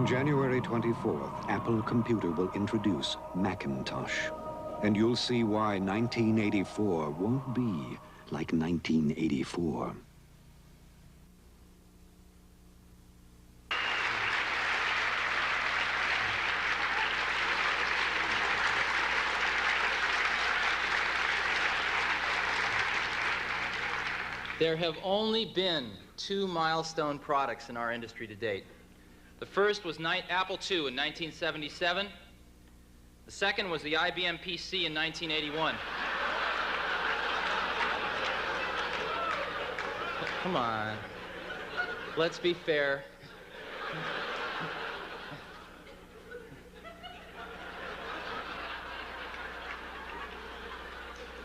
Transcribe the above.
On January 24th, Apple Computer will introduce Macintosh. And you'll see why 1984 won't be like 1984. There have only been 2 milestone products in our industry to date. The first was Apple II in 1977. The second was the IBM PC in 1981. Come on. Let's be fair.